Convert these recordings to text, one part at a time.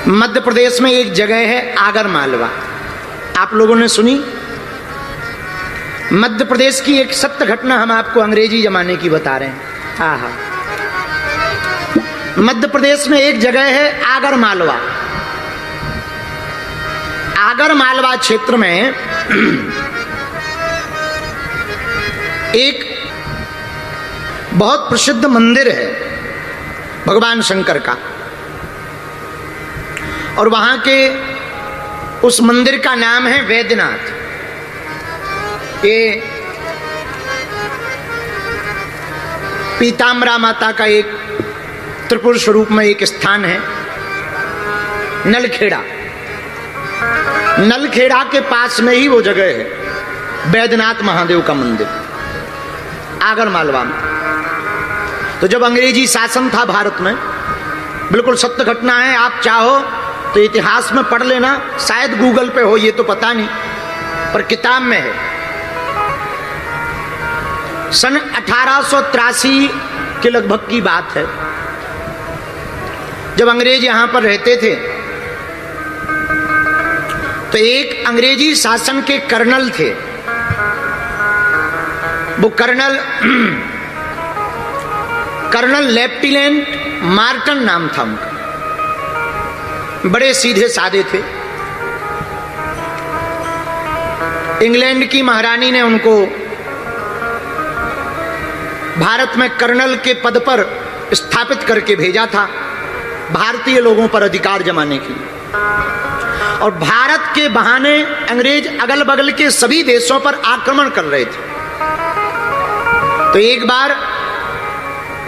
मध्य प्रदेश में एक जगह है आगर मालवा, आप लोगों ने सुनी? मध्य प्रदेश की एक सत्य घटना हम आपको अंग्रेजी जमाने की बता रहे हैं। हाँ हाँ, मध्य प्रदेश में एक जगह है आगर मालवा। आगर मालवा क्षेत्र में एक बहुत प्रसिद्ध मंदिर है भगवान शंकर का, और वहां के उस मंदिर का नाम है वैद्यनाथ। ये पीताम्बरा माता का एक त्रिपुर स्वरूप में एक स्थान है, नलखेड़ा। नलखेड़ा के पास में ही वो जगह है वैद्यनाथ महादेव का मंदिर, आगर मालवा में। तो जब अंग्रेजी शासन था भारत में, बिल्कुल सत्य घटना है, आप चाहो तो इतिहास में पढ़ लेना, शायद गूगल पे हो, ये तो पता नहीं, पर किताब में है। सन 1883 के लगभग की बात है, जब अंग्रेज यहां पर रहते थे तो एक अंग्रेजी शासन के कर्नल थे। वो कर्नल लेफ्टिनेंट मार्टन नाम था उनका। बड़े सीधे साधे थे। इंग्लैंड की महारानी ने उनको भारत में कर्नल के पद पर स्थापित करके भेजा था, भारतीय लोगों पर अधिकार जमाने के लिए। और भारत के बहाने अंग्रेज अगल बगल के सभी देशों पर आक्रमण कर रहे थे। तो एक बार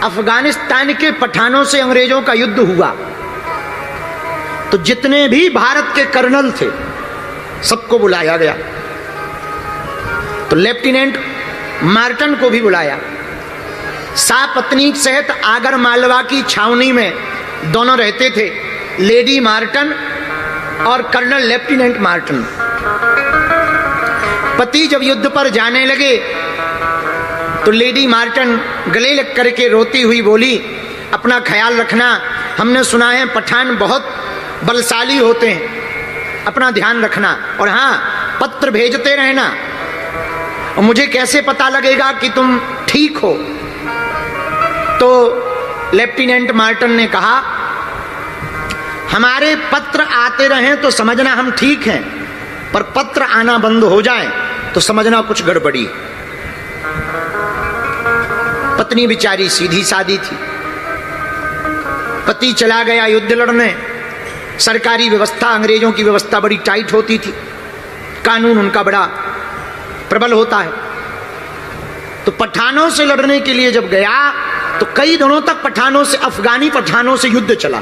अफगानिस्तान के पठानों से अंग्रेजों का युद्ध हुआ, तो जितने भी भारत के कर्नल थे सबको बुलाया गया। तो लेफ्टिनेंट मार्टन को भी बुलाया। सापत्नीक सहित आगर मालवा की छावनी में दोनों रहते थे, लेडी मार्टन और कर्नल लेफ्टिनेंट मार्टन। पति जब युद्ध पर जाने लगे तो लेडी मार्टन गले लग करके रोती हुई बोली, अपना ख्याल रखना, हमने सुना है पठान बहुत बलशाली होते हैं, अपना ध्यान रखना, और हाँ पत्र भेजते रहना, और मुझे कैसे पता लगेगा कि तुम ठीक हो? तो लेफ्टिनेंट मार्टन ने कहा, हमारे पत्र आते रहें तो समझना हम ठीक हैं, पर पत्र आना बंद हो जाए तो समझना कुछ गड़बड़ी। पत्नी बेचारी सीधी सादी थी, पति चला गया युद्ध लड़ने। सरकारी व्यवस्था, अंग्रेजों की व्यवस्था बड़ी टाइट होती थी, कानून उनका बड़ा प्रबल होता है। तो पठानों से लड़ने के लिए जब गया तो कई दिनों तक पठानों से, अफगानी पठानों से युद्ध चला।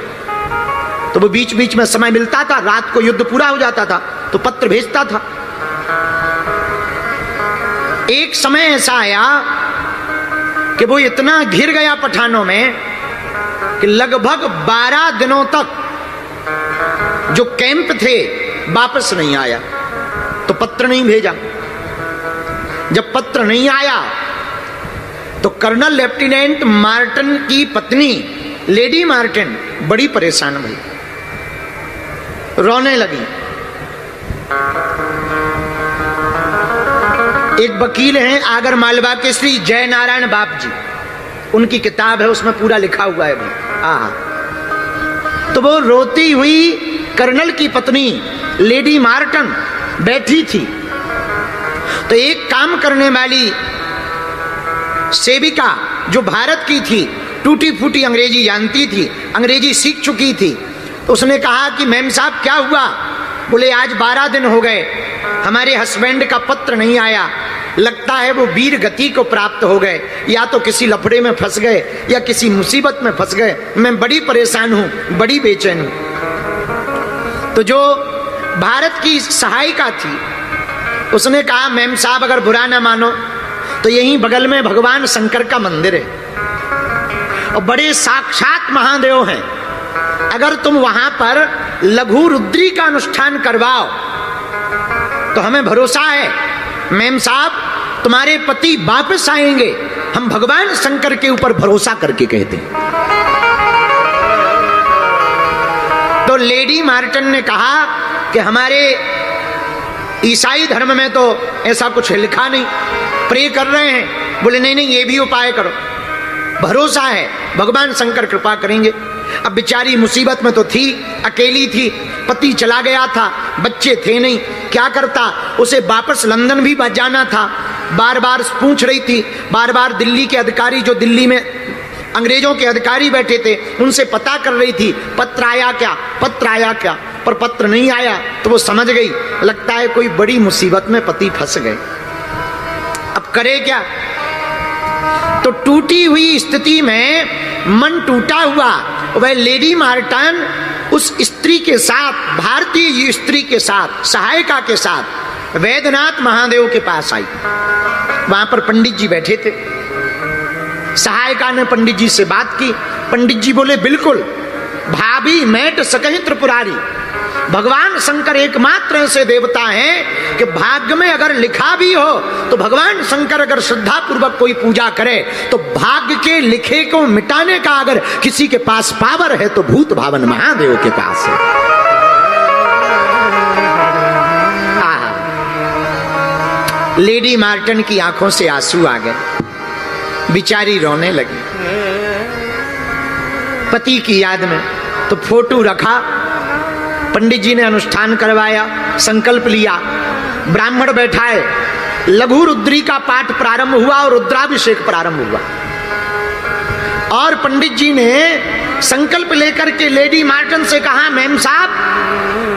तो वो बीच बीच में समय मिलता था, रात को युद्ध पूरा हो जाता था तो पत्र भेजता था। एक समय ऐसा आया कि वो इतना घिर गया पठानों में कि लगभग 12 दिनों तक जो कैंप थे वापस नहीं आया। तो पत्र नहीं भेजा। जब पत्र नहीं आया तो कर्नल लेफ्टिनेंट मार्टन की पत्नी लेडी मार्टन बड़ी परेशान हुई, रोने लगी। एक वकील हैं आगर मालवा के श्री जय नारायण बाप जी, उनकी किताब है, उसमें पूरा लिखा हुआ है भाई। तो वो रोती हुई कर्नल की पत्नी लेडी मार्टन बैठी थी। तो एक काम करने वाली सेविका जो भारत की थी, टूटी फूटी अंग्रेजी जानती थी, अंग्रेजी सीख चुकी थी, तो उसने कहा कि मैम साहब क्या हुआ? बोले आज 12 दिन हो गए, हमारे हस्बैंड का पत्र नहीं आया, लगता है वो वीर गति को प्राप्त हो गए, या तो किसी लफड़े में फंस गए या किसी मुसीबत में फंस गए, मैं बड़ी परेशान हूं, बड़ी बेचैन हूं। तो जो भारत की सहायिका थी उसने कहा, मैम साहब अगर बुरा ना मानो तो यहीं बगल में भगवान शंकर का मंदिर है और बड़े साक्षात महादेव हैं, अगर तुम वहां पर लघु रुद्री का अनुष्ठान करवाओ तो हमें भरोसा है मैम साहब तुम्हारे पति वापस आएंगे, हम भगवान शंकर के ऊपर भरोसा करके कहते हैं। तो लेडी मार्टन ने कहा कि हमारे ईसाई धर्म में तो ऐसा कुछ लिखा नहीं, प्रे कर रहे हैं। बोले नहीं नहीं, ये भी उपाय करो, भरोसा है भगवान शंकर कृपा करेंगे। अब बेचारी मुसीबत में तो थी, अकेली थी, पति चला गया था, बच्चे थे नहीं, क्या करता, उसे वापस लंदन भी जाना था। बार बार पूछ रही थी, बार बार दिल्ली के अधिकारी, जो दिल्ली में अंग्रेजों के अधिकारी बैठे थे, उनसे पता कर रही थी पत्र आया क्या, पत्र आया क्या, पर पत्र नहीं आया। तो वो समझ गई, लगता है कोई बड़ी मुसीबत में पति फंस गए, अब करे क्या। तो टूटी हुई स्थिति में मन टूटा हुआ, वह लेडी मार्टन उस स्त्री के साथ, भारतीय स्त्री के साथ, सहायिका के साथ वैद्यनाथ महादेव के पास आई। वहां पर पंडित जी बैठे थे। सहायिका ने पंडित जी से बात की। पंडित जी बोले बिल्कुल, भाभी मैट सकहि त्रिपुरारी, भगवान शंकर एकमात्र ऐसे देवता हैं कि भाग्य में अगर लिखा भी हो तो भगवान शंकर अगर श्रद्धा पूर्वक कोई पूजा करे तो भाग्य के लिखे को मिटाने का अगर किसी के पास पावर है तो भूत भावन महादेव के पास है। लेडी मार्टन की आंखों से आंसू आ गए, बिचारी रोने लगी पति की याद में। तो फोटो रखा, पंडित जी ने अनुष्ठान करवाया, संकल्प लिया, ब्राह्मण बैठाए, लघु रुद्री का पाठ प्रारंभ हुआ और रुद्राभिषेक प्रारंभ हुआ। और पंडित जी ने संकल्प लेकर के लेडी मार्टन से कहा, मैम साहब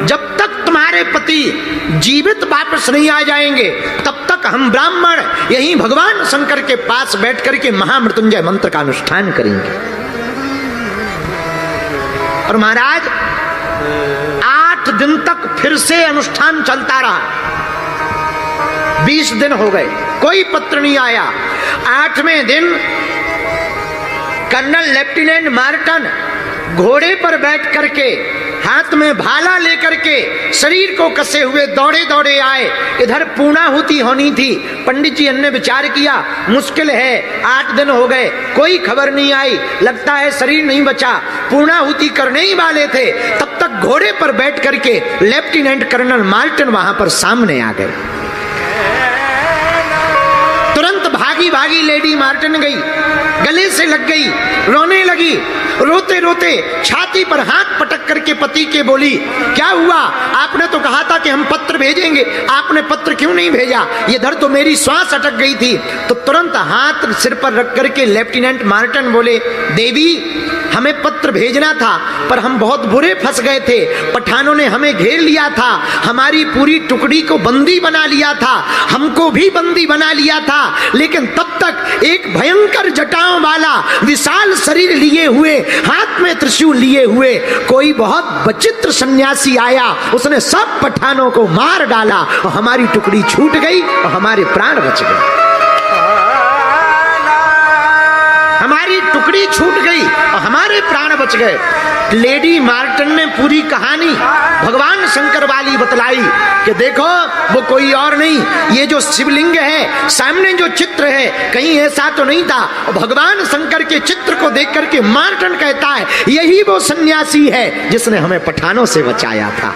जब तक तुम्हारे पति जीवित वापस नहीं आ जाएंगे तब तक हम ब्राह्मण यहीं भगवान शंकर के पास बैठ करके महामृत्युंजय मंत्र का अनुष्ठान करेंगे। और महाराज 8 दिन तक फिर से अनुष्ठान चलता रहा। 20 दिन हो गए, कोई पत्र नहीं आया। 8वें दिन कर्नल लेफ्टिनेंट मार्टन घोड़े पर बैठ करके, हाथ में भाला लेकर के, शरीर को कसे हुए दौड़े दौड़े आए। इधर पूर्णाहुति होनी थी। पंडित जी ने विचार किया, मुश्किल है, 8 दिन हो गए, कोई खबर नहीं आई, लगता है शरीर नहीं बचा। पूर्णाहुति करने ही वाले थे, तब तक घोड़े पर बैठ करके लेफ्टिनेंट कर्नल मार्टन वहां पर सामने आ गए। तुरंत भागी भागी लेडी मार्टन गई, गले से लग गई, रोने लगी। रोते रोते छाती पर हाथ पटक करके पति के बोली, क्या हुआ, आपने तो कहा था कि हम पत्र भेजेंगे, आपने पत्र क्यों नहीं भेजा, इधर तो मेरी श्वास अटक गई थी। तो तुरंत हाथ सिर पर रख करके लेफ्टिनेंट मार्टन बोले, देवी हमें पत्र भेजना था पर हम बहुत बुरे फंस गए थे, पठानों ने हमें घेर लिया था, हमारी पूरी टुकड़ी को बंदी बना लिया था, हमको भी बंदी बना लिया था। लेकिन तब तक एक भयंकर जटाओं वाला विशाल शरीर लिए हुए, हाथ में त्रिशूल लिए हुए कोई बहुत विचित्र सन्यासी आया, उसने सब पठानों को मार डाला और हमारी टुकड़ी छूट गई और हमारे प्राण बच गए। हमारी टुकड़ी छूट गई और हमारे प्राण बच गए। लेडी मार्टन ने पूरी कहानी भगवान शंकर वाली बतलाई कि देखो वो कोई और नहीं, ये जो शिवलिंग है, सामने जो चित्र है, कहीं ऐसा तो नहीं था। और भगवान शंकर के चित्र को देख करके मार्टन कहता है, यही वो सन्यासी है जिसने हमें पठानों से बचाया था।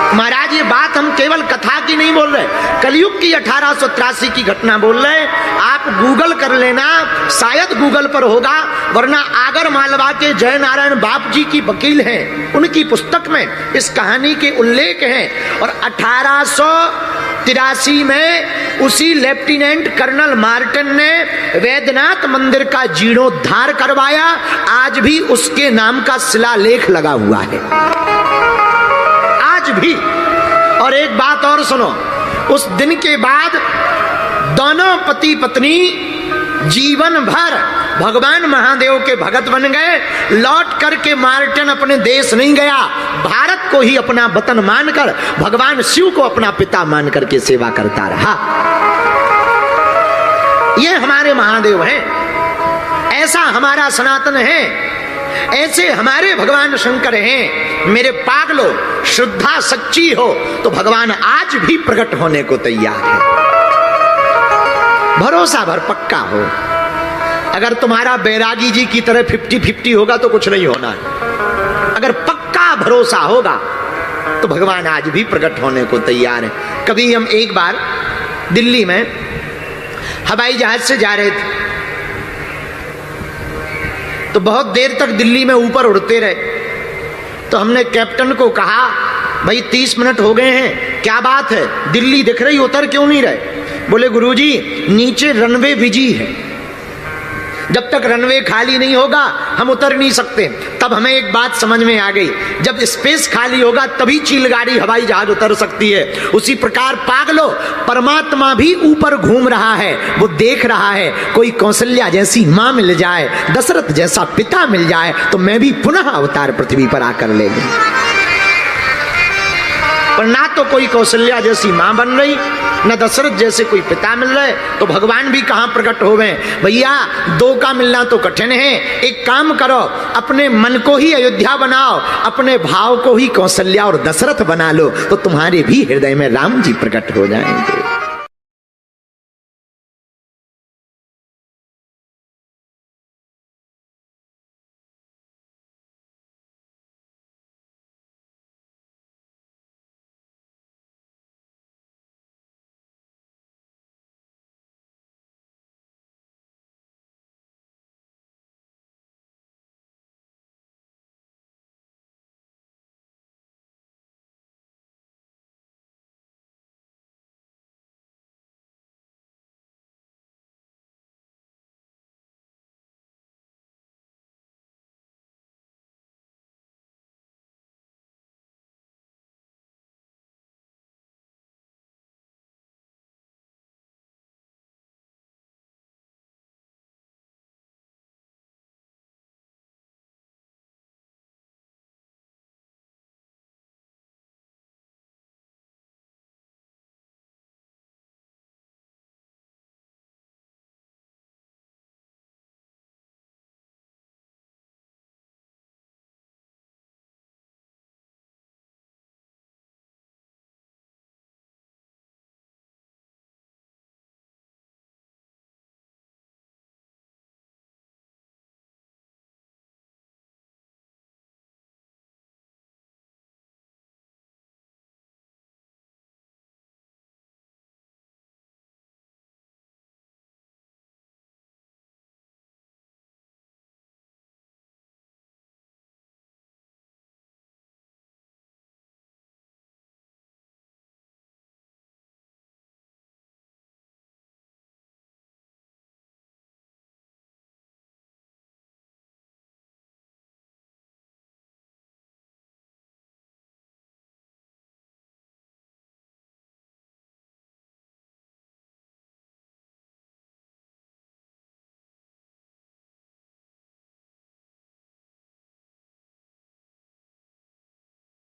महाराज ये बात हम केवल कथा की नहीं बोल रहे, कलयुग की 1883 की घटना बोल रहे हैं। आप गूगल कर लेना, शायद गूगल पर होगा, वरना आगर मालवा के जय नारायण बाप जी की वकील हैं, उनकी पुस्तक में इस कहानी के उल्लेख हैं। और 1883 में उसी लेफ्टिनेंट कर्नल मार्टन ने वैद्यनाथ मंदिर का जीर्णोद्धार करवाया। आज भी उसके नाम का शिलालेख लगा हुआ है, आज भी। और एक बात और सुनो, उस दिन के बाद दोनों पति पत्नी जीवन भर भगवान महादेव के भगत बन गए। लौट करके मार्टन अपने देश नहीं गया, भारत को ही अपना वतन मानकर, भगवान शिव को अपना पिता मान करके सेवा करता रहा। ये हमारे महादेव हैं, ऐसा हमारा सनातन है, ऐसे हमारे भगवान शंकर हैं। मेरे पागलों, श्रद्धा सच्ची हो तो भगवान आज भी प्रकट होने को तैयार है, भरोसा भर पक्का हो। अगर तुम्हारा बैरागी जी की तरह 50-50 होगा तो कुछ नहीं होना है। अगर पक्का भरोसा होगा तो भगवान आज भी प्रकट होने को तैयार है। कभी हम एक बार दिल्ली में हवाई जहाज से जा रहे थे, तो बहुत देर तक दिल्ली में ऊपर उड़ते रहे। तो हमने कैप्टन को कहा, भाई 30 मिनट हो गए हैं, क्या बात है, दिल्ली दिख रही, उतर क्यों नहीं रहे? बोले गुरुजी नीचे रनवे बिजी है, जब तक रनवे खाली नहीं होगा हम उतर नहीं सकते। तब हमें एक बात समझ में आ गई, जब स्पेस खाली होगा तभी चिलगाड़ी हवाई जहाज उतर सकती है। उसी प्रकार पागलो, परमात्मा भी ऊपर घूम रहा है, वो देख रहा है, कोई कौशल्या जैसी मां मिल जाए, दशरथ जैसा पिता मिल जाए तो मैं भी पुनः अवतार पृथ्वी पर आकर ले लूं। पर ना तो कोई कौशल्या जैसी मां बन रही, न दशरथ जैसे कोई पिता मिल रहे, तो भगवान भी कहां प्रकट हो गए? भैया दो का मिलना तो कठिन है। एक काम करो, अपने मन को ही अयोध्या बनाओ, अपने भाव को ही कौशल्या और दशरथ बना लो, तो तुम्हारे भी हृदय में राम जी प्रकट हो जाएंगे।